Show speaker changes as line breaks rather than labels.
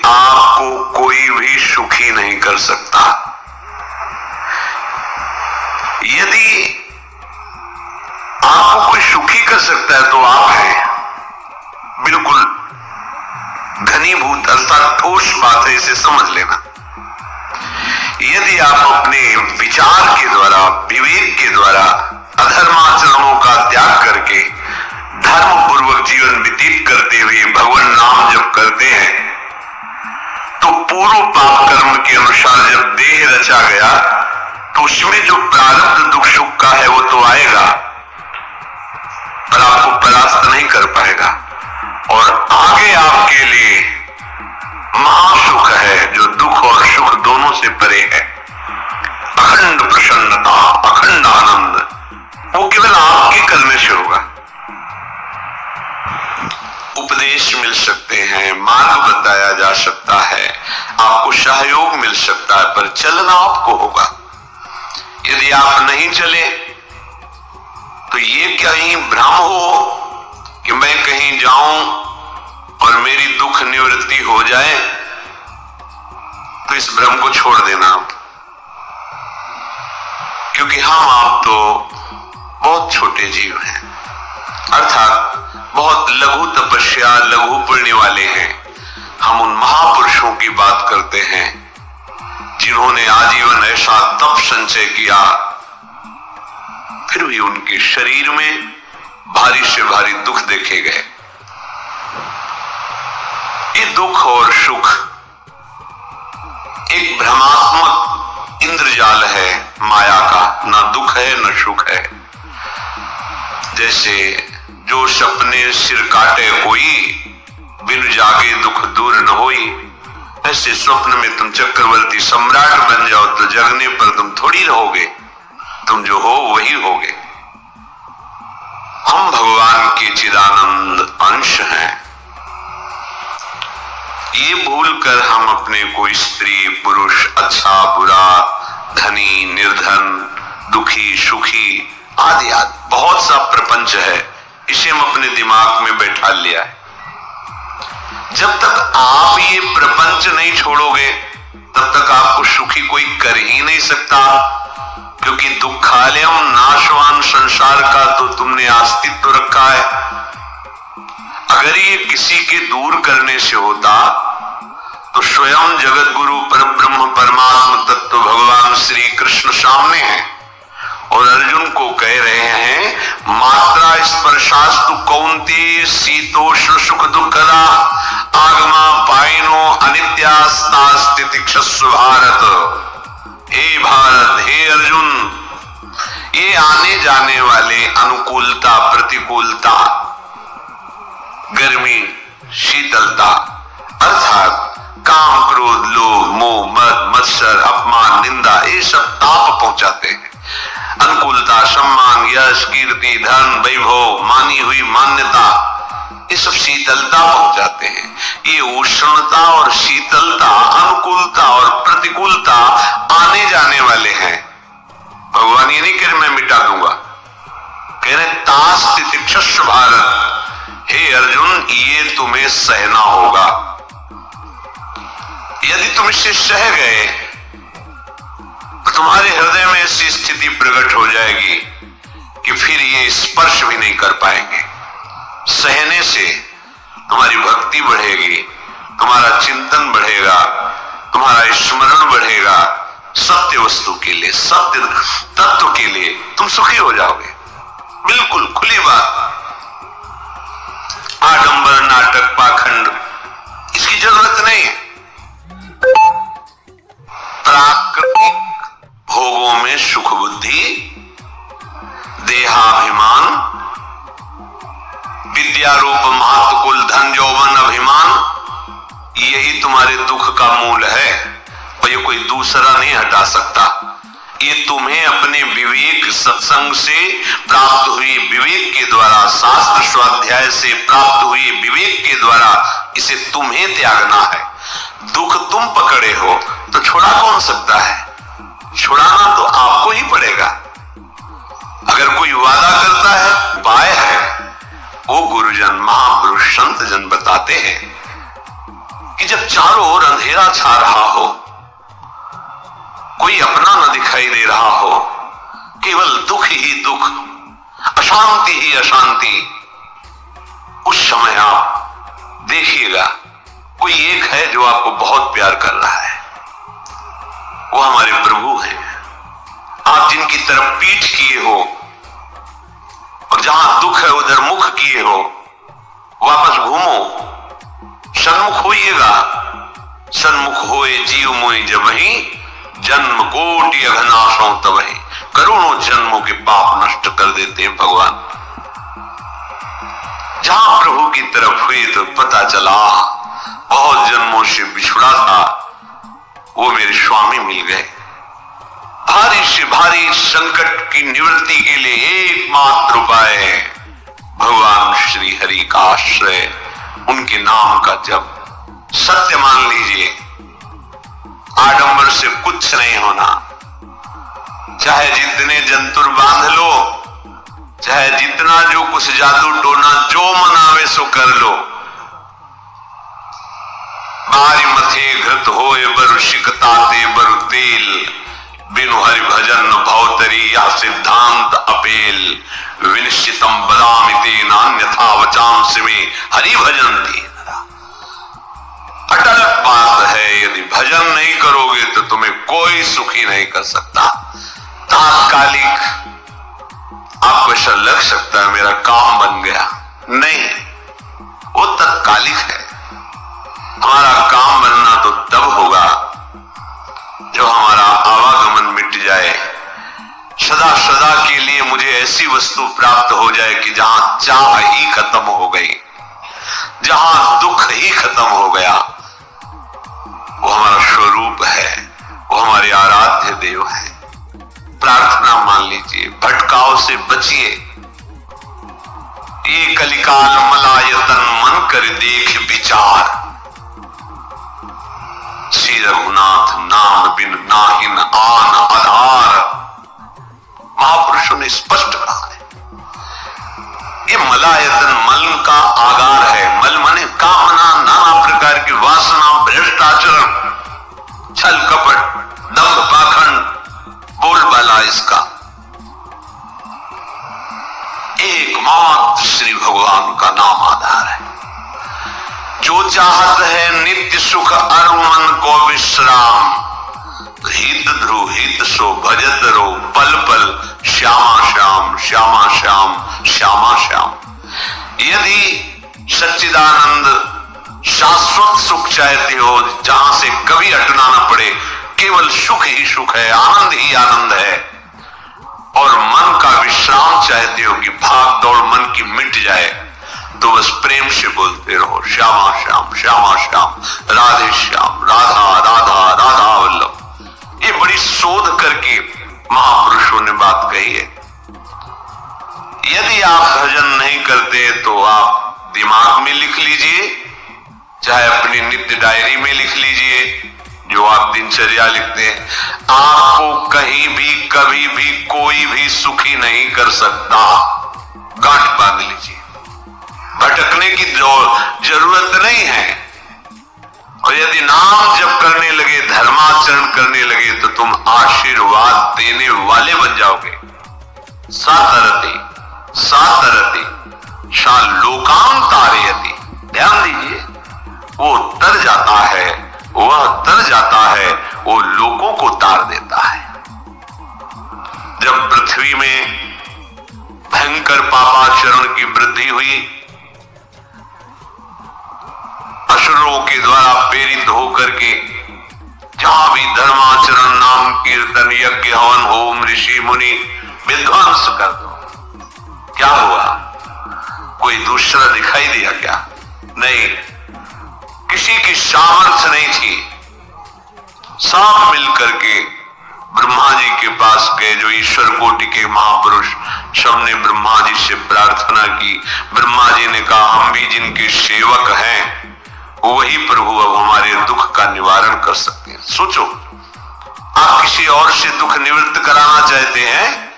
आपको कोई भी सुखी नहीं कर सकता। यदि आपको कोई सुखी कर सकता है तो आप हैं। बिल्कुल घनीभूत अर्थात ठोस बात है, इसे समझ लेना। यदि आप अपने विचार के द्वारा, विवेक के द्वारा अधर्माचरणों का त्याग करके धर्म पूर्वक जीवन व्यतीत करते हुए भगवान नाम जप करते हैं, तो पूर्व पाप कर्म के अनुसार जब देह रचा गया तो उसमें जो प्रारब्ध दुख सुख का है वो तो आएगा, पर आपको परास्त नहीं कर पाएगा। और आगे आपके लिए महासुख है जो दुख और सुख दोनों से परे है। अखंड प्रसन्नता, अखंड आनंद, वो केवल आपके करने से होगा। उपदेश मिल सकते हैं, मार्ग बताया जा सकता है, आपको सहयोग मिल सकता है, पर चलना आपको होगा। यदि आप नहीं चले तो ये कहीं भ्रम हो कि मैं कहीं जाऊं और मेरी दुख निवृत्ति हो जाए, तो इस भ्रम को छोड़ देना आप। क्योंकि हम आप तो बहुत छोटे जीव हैं, अर्थात बहुत लघु तपस्या, लघु पुण्य वाले हैं। हम उन महापुरुषों की बात करते हैं जिन्होंने आजीवन ऐसा तप संचय किया, फिर भी उनके शरीर में भारी से भारी दुख देखे गए। ये दुख और सुख एक भ्रमात्मक इंद्रजाल है माया का, ना दुख है न सुख है। जैसे जो सपने सिर काटे कोई, बिन जागे दुख दूर न होई, ऐसे स्वप्न में तुम चक्रवर्ती सम्राट बन जाओ तो जगने पर तुम थोड़ी रहोगे, तुम जो हो वही होगे। हम भगवान के चिदानंद अंश हैं। ये भूलकर हम अपने को स्त्री पुरुष, अच्छा बुरा, धनी निर्धन, दुखी सुखी आदि आदि बहुत सा प्रपंच है, इसे हम अपने दिमाग में बैठा लिया है। जब तक आप ये प्रपंच नहीं छोड़ोगे तब तक आपको सुखी कोई कर ही नहीं सकता, क्योंकि दुखालयम नाशवान संसार का तो तुमने अस्तित्व रखा है। अगर ये किसी के दूर करने से होता तो स्वयं जगत गुरु परब्रह्म परमात्मा तत्व भगवान श्री कृष्ण सामने हैं और अर्जुन को कह रहे हैं, मात्रा स्पर्शास्तु कौन्तेय शीतोष्ण सुख दुखदा आगमा पायनो अनित्यास्तास्ति तिक्षस्व भारत। हे भारत, हे अर्जुन, ये आने जाने वाले अनुकूलता प्रतिकूलता, गर्मी शीतलता, अर्थात काम क्रोध लोभ मोह मद मत्सर अपमान निंदा, ये सब ताप पहुंचाते हैं। अनुकूलता सम्मान यश कीर्ति धन वैभव मानी हुई मान्यता, ये सब शीतलता पहुंचाते हैं। ये उष्णता और शीतलता, अनुकूलता और प्रतिकूलता आने जाने वाले हैं। भगवान ये नहीं कह रहे मैं मिटा दूंगा, कह रहे तास्ति तिक्षस्व भारत, हे अर्जुन ये तुम्हें सहना होगा। यदि तुम इससे सह गए तो तुम्हारे हृदय में ऐसी स्थिति प्रकट हो जाएगी कि फिर ये स्पर्श भी नहीं कर पाएंगे। सहने से तुम्हारी भक्ति बढ़ेगी, तुम्हारा चिंतन बढ़ेगा, तुम्हारा स्मरण बढ़ेगा, सत्य वस्तु के लिए, सत्य तत्व के लिए तुम सुखी हो जाओगे। बिल्कुल खुली बात। आडंबर नाटक पाखंड इसकी जरूरत नहीं है। प्राकृतिक भोगों में सुख बुद्धि, देहाभिमान, विद्यारूप महत्कुल धन यौवन अभिमान, यही तुम्हारे दुख का मूल है और ये कोई दूसरा नहीं हटा सकता। ये तुम्हें अपने विवेक सत्संग से प्राप्त हुई विवेक के द्वारा, शास्त्र स्वाध्याय से प्राप्त हुई विवेक के द्वारा इसे तुम्हें त्यागना है। दुख तुम पकड़े हो तो छुड़ा कौन सकता है? छुड़ाना तो आपको ही पड़ेगा। अगर कोई वादा करता है, उपाय है, वो गुरुजन महापुरुष संत जन बताते हैं कि जब चारों ओर अंधेरा छा रहा हो, कोई अपना न दिखाई दे रहा हो, केवल दुख ही दुख, अशांति ही अशांति, उस समय आप देखिएगा कोई एक है जो आपको बहुत प्यार कर रहा है। वो हमारे प्रभु हैं। आप जिनकी तरफ पीठ किए हो और जहां दुख है उधर मुख किए हो, वापस घूमो, सन्मुख होइएगा। सन्मुख होए जीव मोहि जबहि, जन्म कोटि अघनाशों तबहि। करोड़ों जन्मों के पाप नष्ट कर देते हैं भगवान। जहां प्रभु की तरफ हुए तो पता चला बहुत जन्मों से बिछुड़ा था, वो मेरे स्वामी मिल गए। भारी से भारी संकट की निवृत्ति के लिए एकमात्र उपाय है भगवान श्री हरि का आश्रय, उनके नाम का जप। सत्य मान लीजिए, आडंबर से कुछ नहीं होना। चाहे जितने जंतुर बांध लो, चाहे जितना जो कुछ जादू टोना जो मनावे सो कर लो, बारी मथे घृत होए बरु शिकताते बरु तेल, बिनु हरि भजन भवतरी या सिद्धांत अपेल। विनिश्चितम बदामिते नान्यथा वचांस में हरि भजन थी। अटल बात है, यदि भजन नहीं करोगे तो तुम्हें कोई सुखी नहीं कर सकता। तात्कालिक आपको ऐसा लग सकता है मेरा काम बन गया, नहीं, वो तत्कालिक है। हमारा काम बनना तो तब होगा जो हमारा आवागमन मिट जाए, सदा सदा के लिए मुझे ऐसी वस्तु प्राप्त हो जाए कि जहां चाह ही खत्म हो गई, जहां दुख ही खत्म हो गया। वो हमारा स्वरूप है, वो हमारे आराध्य देव है। प्रार्थना मान लीजिए, भटकाव से बचिए। ये कलिकाल मलायतन मन कर देख विचार, श्री रघुनाथ नाम बिन नाहिन आन आधार। महापुरुषों ने स्पष्ट कहा है। ये मलायतन मल का आगार है। मल माने कामना, नाना प्रकार की वासना, भ्रष्टाचरण, छल कपट, दंभ पाखंड, बोलबाला इसका। एकमात्र श्री भगवान का नाम आधार है। जो चाहत है नित्य सुख अरु मन को विश्राम, हित ध्रुव हित सो भजत रो पल पल, श्यामा श्याम श्यामा श्याम श्यामा श्याम। यदि सच्चिदानंद शाश्वत सुख चाहते हो, जहां से कभी हटना न पड़े, केवल सुख ही सुख है, आनंद ही आनंद है, और मन का विश्राम चाहते हो कि भाग दौड़ मन की मिट जाए, तो बस प्रेम से बोलते रहो श्यामा श्याम श्यामा श्याम, राधे श्याम, राधा राधा राधा वल्लभ। ये बड़ी शोध करके महापुरुषों ने बात कही है। यदि आप भजन नहीं करते तो आप दिमाग में लिख लीजिए, चाहे अपनी नित्य डायरी में लिख लीजिए, जो आप दिनचर्या लिखते हैं। आपको कहीं भी कभी भी कोई भी सुखी नहीं कर सकता। गांठ बांध लीजिए, भटकने की जरूरत नहीं है। और यदि नाम जप करने लगे, धर्माचरण करने लगे, तो तुम आशीर्वाद देने वाले बन जाओगे। सातरति सातरति शा लोकाम तारयति। ध्यान दीजिए, वो तर जाता है, वह तर जाता है, वो लोगों को तार देता है। जब पृथ्वी में भयंकर पापाचरण की वृद्धि हुई, असुरों के द्वारा प्रेरित होकर के जहां भी धर्माचरण, नाम कीर्तन, यज्ञ, हवन, होम, ऋषि मुनि विध्वंस कर दो, क्या हुआ? कोई दूसरा दिखाई दिया क्या? नहीं, किसी की सामर्थ्य नहीं थी। सब मिलकर के ब्रह्मा जी के पास गए, जो ईश्वर कोटि के महापुरुष, सबने ब्रह्मा जी से प्रार्थना की। ब्रह्मा जी ने कहा, हम भी जिनके सेवक हैं, वही प्रभु अब हमारे दुख का निवारण कर सकते हैं। सोचो, आप किसी और से दुख निवृत्त कराना चाहते हैं,